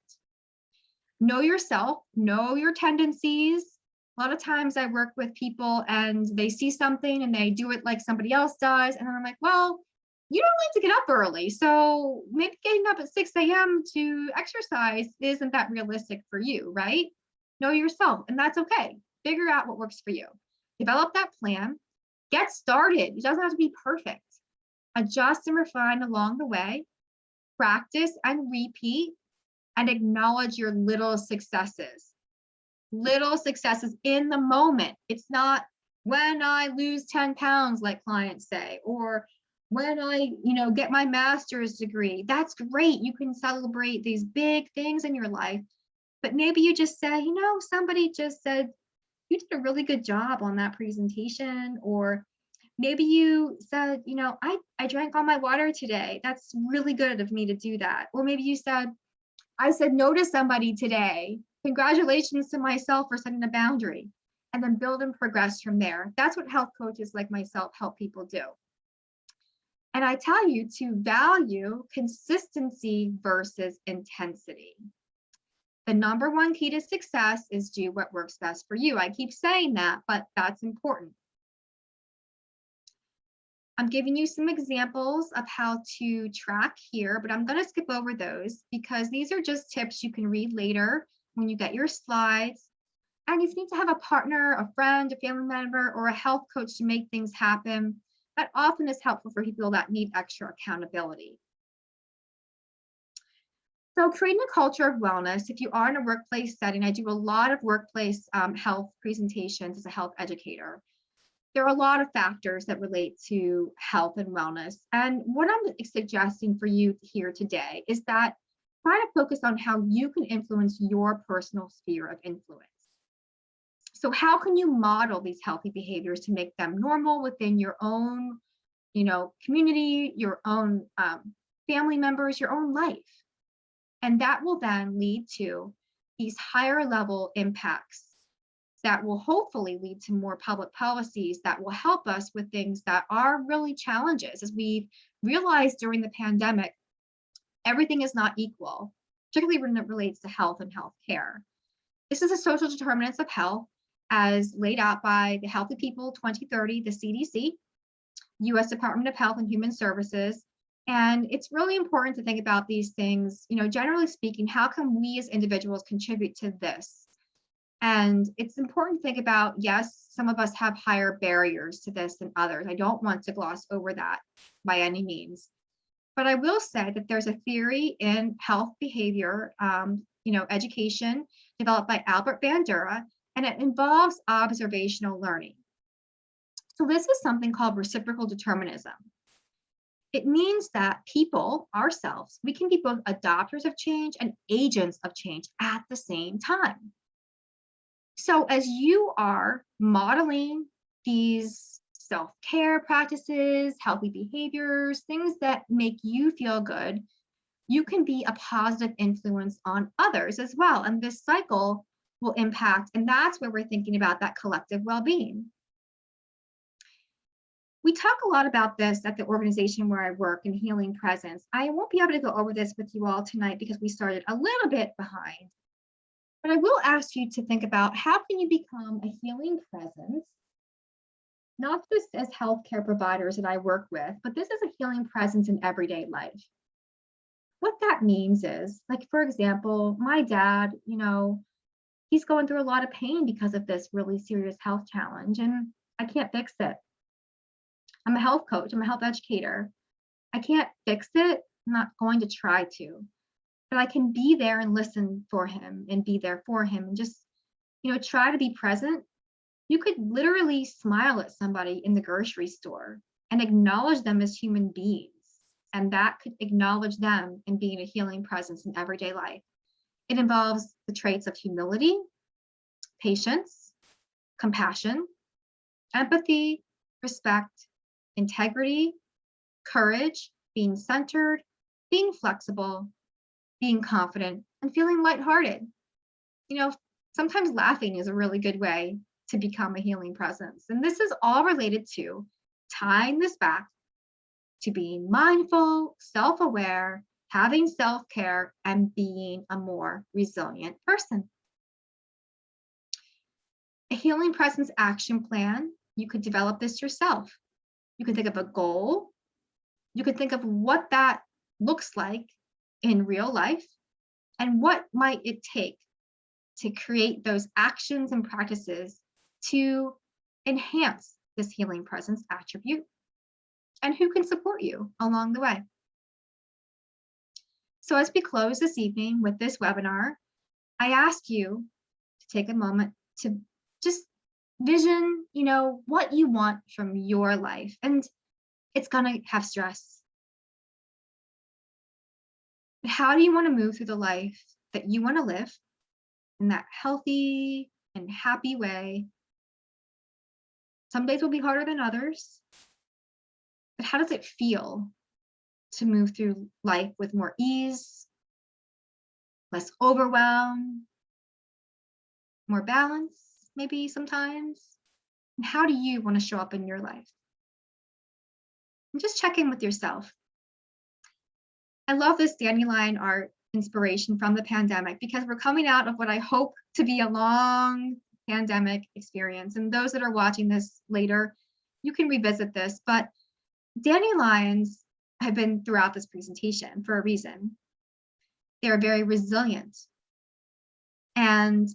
Know yourself, know your tendencies. A lot of times I work with people and they see something and they do it like somebody else does. And then I'm like, well, you don't like to get up early. So maybe getting up at 6 a.m. to exercise isn't that realistic for you, right? Know yourself, and that's okay. Figure out what works for you. Develop that plan. Get started. It doesn't have to be perfect. Adjust and refine along the way. Practice and repeat, and acknowledge your little successes. Little successes in the moment. It's not when I lose 10 pounds, like clients say, or when I, get my master's degree. That's great. You can celebrate these big things in your life. But maybe you just say, somebody just said, you did a really good job on that presentation. Or maybe you said, I drank all my water today. That's really good of me to do that. Or maybe you said, I said no to somebody today. Congratulations to myself for setting a boundary. And then build and progress from there. That's what health coaches like myself help people do. And I tell you to value consistency versus intensity. The number one key to success is do what works best for you. I keep saying that, but that's important. I'm giving you some examples of how to track here, but I'm going to skip over those because these are just tips you can read later when you get your slides. And if you need to have a partner, a friend, a family member, or a health coach to make things happen, that often is helpful for people that need extra accountability. So creating a culture of wellness, if you are in a workplace setting, I do a lot of workplace health presentations as a health educator. There are a lot of factors that relate to health and wellness. And what I'm suggesting for you here today is that try to focus on how you can influence your personal sphere of influence. So how can you model these healthy behaviors to make them normal within your own, community, your own family members, your own life? And that will then lead to these higher level impacts that will hopefully lead to more public policies that will help us with things that are really challenges. As we realized during the pandemic, everything is not equal, particularly when it relates to health and healthcare. This is the social determinants of health as laid out by the Healthy People 2030, the CDC, U.S. Department of Health and Human Services. And it's really important to think about these things, generally speaking, how can we as individuals contribute to this? And it's important to think about, yes, some of us have higher barriers to this than others. I don't want to gloss over that by any means. But I will say that there's a theory in health behavior, education developed by Albert Bandura, and it involves observational learning. So this is something called reciprocal determinism. It means that people, ourselves, we can be both adopters of change and agents of change at the same time. So as you are modeling these self-care practices, healthy behaviors, things that make you feel good, you can be a positive influence on others as well. And this cycle will impact, and that's where we're thinking about that collective well-being. We talk a lot about this at the organization where I work in Healing Presence. I won't be able to go over this with you all tonight because we started a little bit behind. But I will ask you to think about, how can you become a healing presence, not just as healthcare providers that I work with, but this is a healing presence in everyday life. What that means is, like, for example, my dad, he's going through a lot of pain because of this really serious health challenge, and I can't fix it. I'm a health coach, I'm a health educator. I can't fix it. I'm not going to try to, but I can be there and listen for him and be there for him and just, try to be present. You could literally smile at somebody in the grocery store and acknowledge them as human beings. And that could acknowledge them in being a healing presence in everyday life. It involves the traits of humility, patience, compassion, empathy, respect, integrity, courage, being centered, being flexible, being confident, and feeling lighthearted. Sometimes laughing is a really good way to become a healing presence. And this is all related to tying this back to being mindful, self-aware, having self-care, and being a more resilient person. A healing presence action plan, you could develop this yourself. You can think of a goal. You could think of what that looks like in real life and what might it take to create those actions and practices to enhance this healing presence attribute, and who can support you along the way. So as we close this evening with this webinar, I ask you to take a moment to just vision, what you want from your life. And it's gonna have stress. But how do you want to move through the life that you want to live in that healthy and happy way? Some days will be harder than others, but how does it feel to move through life with more ease, less overwhelm, more balance, maybe sometimes? And how do you want to show up in your life? And just check in with yourself. I love this dandelion art inspiration from the pandemic because we're coming out of what I hope to be a long pandemic experience. And those that are watching this later, you can revisit this, but dandelions have been throughout this presentation for a reason. They're very resilient. And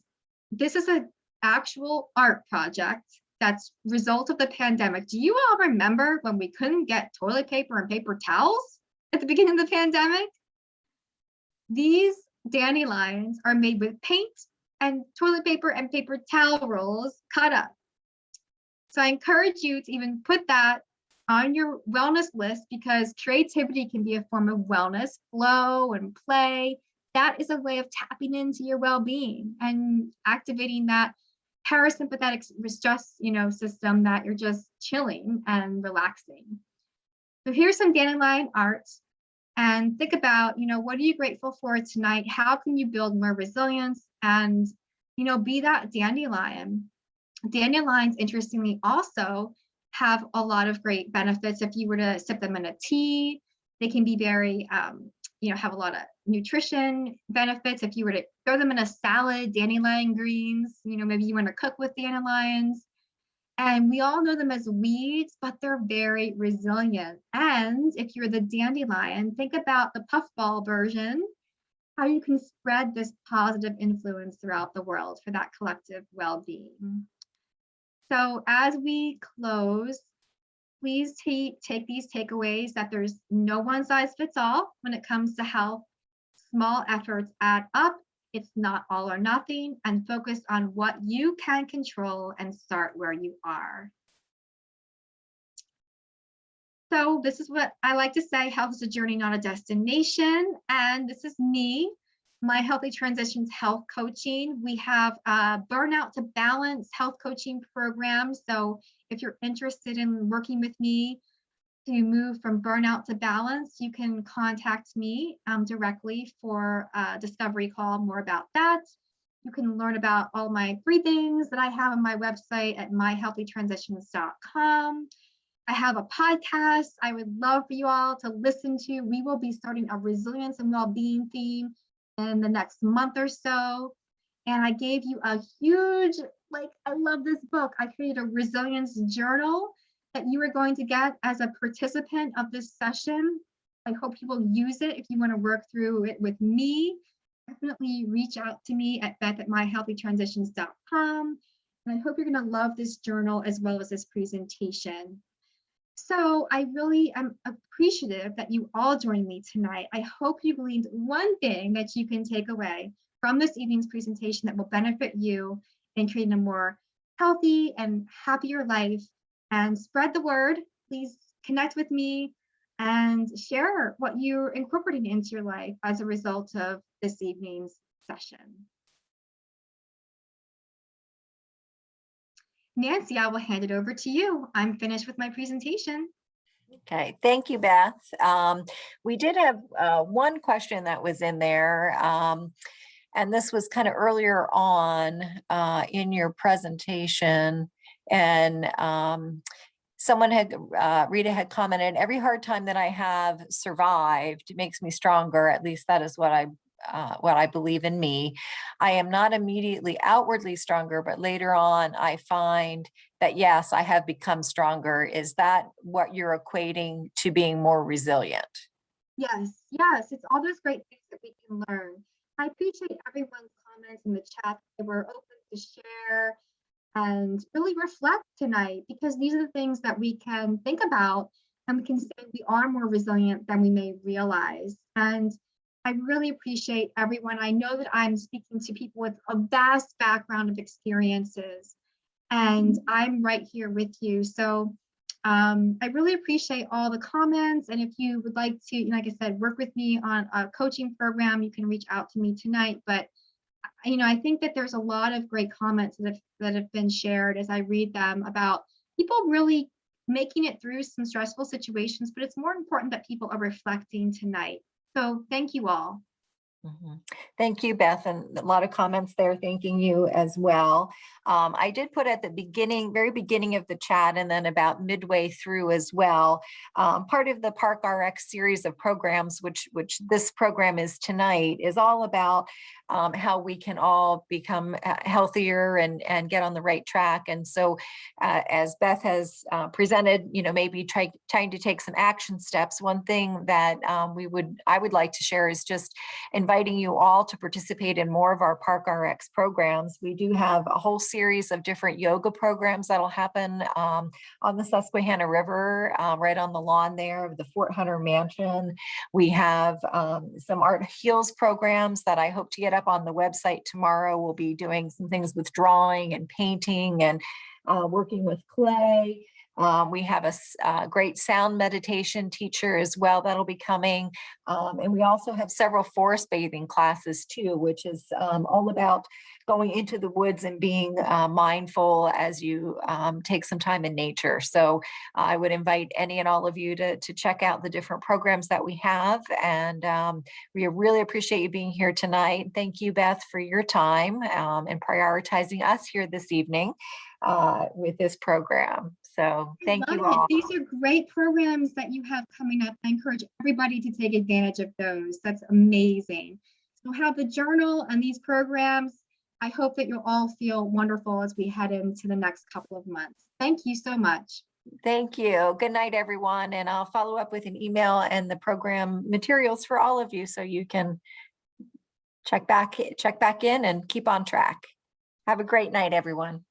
this is an actual art project that's result of the pandemic. Do you all remember when we couldn't get toilet paper and paper towels at the beginning of the pandemic? These dandelions are made with paint and toilet paper and paper towel rolls cut up. So I encourage you to even put that on your wellness list, because creativity can be a form of wellness, flow and play. That is a way of tapping into your well-being and activating that parasympathetic stress, system, that you're just chilling and relaxing. So here's some dandelion art, and think about, what are you grateful for tonight? How can you build more resilience and, be that dandelion? Dandelions, interestingly, also have a lot of great benefits. If you were to sip them in a tea, they can be very, have a lot of nutrition benefits. If you were to throw them in a salad, dandelion greens, maybe you want to cook with dandelions. And we all know them as weeds, but they're very resilient. And if you're the dandelion, think about the puffball version, how you can spread this positive influence throughout the world for that collective well-being. So as we close, please take these takeaways that there's no one size fits all when it comes to health. Small efforts add up. It's not all or nothing, and focus on what you can control and start where you are. So this is what I like to say: health is a journey, not a destination. And this is me, MyHealthy Transitions Health Coaching. We have a Burnout to Balance health coaching program. So if you're interested in working with me to move from burnout to balance, you can contact me directly for a discovery call more about that. You can learn about all my free things that I have on my website at myhealthytransitions.com. I have a podcast I would love for you all to listen to. We will be starting a resilience and well-being theme in the next month or so. And I gave you a huge, I love this book. I created a resilience journal that you are going to get as a participant of this session. I hope you will use it if you want to work through it with me. Definitely reach out to me at beth@myhealthytransitions.com. And I hope you're going to love this journal as well as this presentation. So I really am appreciative that you all joined me tonight. I hope you gleaned one thing that you can take away from this evening's presentation that will benefit you in creating a more healthy and happier life. And spread the word. Please connect with me and share what you're incorporating into your life as a result of this evening's session. Nancy, I will hand it over to you. I'm finished with my presentation. Okay, thank you, Beth. We did have one question that was in there, and this was kind of earlier on in your presentation, and someone had, Rita had commented, every hard time that I have survived makes me stronger. At least that is what I believe in me. I am not immediately outwardly stronger, but later on I find that, yes, I have become stronger. Is that what you're equating to being more resilient? Yes, it's all those great things that we can learn. I appreciate everyone's comments in the chat. They were open to share and really reflect tonight, because these are the things that we can think about and we can say we are more resilient than we may realize. And I really appreciate everyone. I know that I'm speaking to people with a vast background of experiences, and I'm right here with you. So I really appreciate all the comments. And if you would like to, like I said, work with me on a coaching program, you can reach out to me tonight. But I think that there's a lot of great comments that have been shared as I read them about people really making it through some stressful situations, but it's more important that people are reflecting tonight. So thank you all. Thank you, Beth, and a lot of comments there thanking you as well. I did put at the very beginning of the chat, and then about midway through as well, part of the Park RX series of programs, which this program is tonight, is all about how we can all become healthier and get on the right track. And so as Beth has presented, maybe trying to take some action steps. One thing that I would like to share is just inviting you all to participate in more of our Park RX programs. We do have a whole series of different yoga programs that'll happen on the Susquehanna River, right on the lawn there of the Fort Hunter Mansion. We have some Art Heals programs that I hope to get up on the website tomorrow. We'll be doing some things with drawing and painting and working with clay. We have a great sound meditation teacher as well that'll be coming. And we also have several forest bathing classes too, which is all about going into the woods and being mindful as you take some time in nature. So I would invite any and all of you to check out the different programs that we have. And we really appreciate you being here tonight. Thank you, Beth, for your time and prioritizing us here this evening with this program. So thank you all. These are great programs that you have coming up. I encourage everybody to take advantage of those. That's amazing. So have the journal and these programs. I hope that you'll all feel wonderful as we head into the next couple of months. Thank you so much. Thank you. Good night, everyone. And I'll follow up with an email and the program materials for all of you so you can check back in and keep on track. Have a great night, everyone.